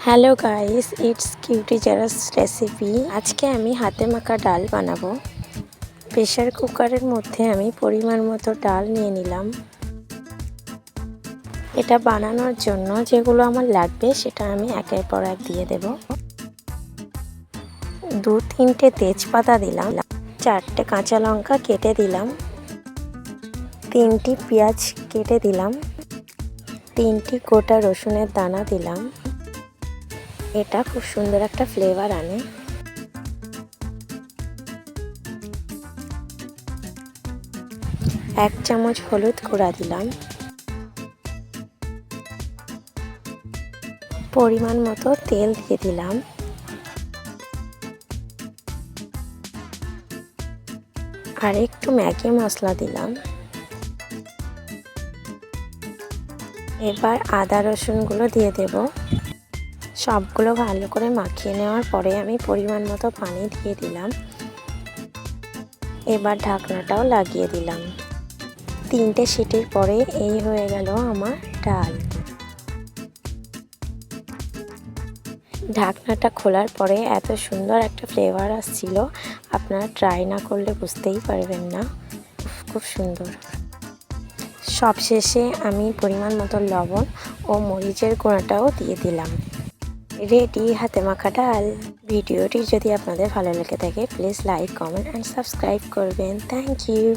Hello guys, it's cutie Zara's recipe. আজকে আমি হাতে মাখা ডাল বানাবো। প্রেসার কুকারের মধ্যে আমি পরিমাণ মতো ডাল নিয়ে নিলাম। এটা বানানোর জন্য যেগুলো আমার লাগবে সেটা আমি একের পর এক দিয়ে দেব। 2-3টে তেজপাতা দিলাম, 4টে কাঁচা লঙ্কা কেটে দিলাম, 3টি পেঁয়াজ কেটে দিলাম, 3টি গোটা রসুনের দানা দিলাম। এটা খুব সুন্দর একটা ফ্লেভার আনে। 1 চামচ হলুদ গুঁড়া দিলাম, পরিমাণ মতো তেল দিয়ে দিলাম, আর একটু ম্যাগি মশলা দিলাম। এবার আদা রসুনগুলো দিয়ে দেব। সবগুলো ভালো করে মাখিয়ে নেওয়ার পরে আমি পরিমাণ মতো পানি দিয়ে দিলাম। এবার ঢাকনাটাও লাগিয়ে দিলাম। 3টে সিটির পরে এই হয়ে গেল আমার ডাল। ঢাকনাটা খোলার পরে এত সুন্দর একটা ফ্লেভার আসছিল, আপনারা ট্রাই না করলে বুঝতেই পারবেন না। খুব সুন্দর। সবশেষে আমি পরিমাণ মতো লবণ ও মরিচের গুঁড়াটাও দিয়ে দিলাম। রেডি হাতে মাখা ডাল। ভিডিওটি যদি আপনাদের ভালো লেগে থাকে please like, comment and subscribe করবেন। Thank you.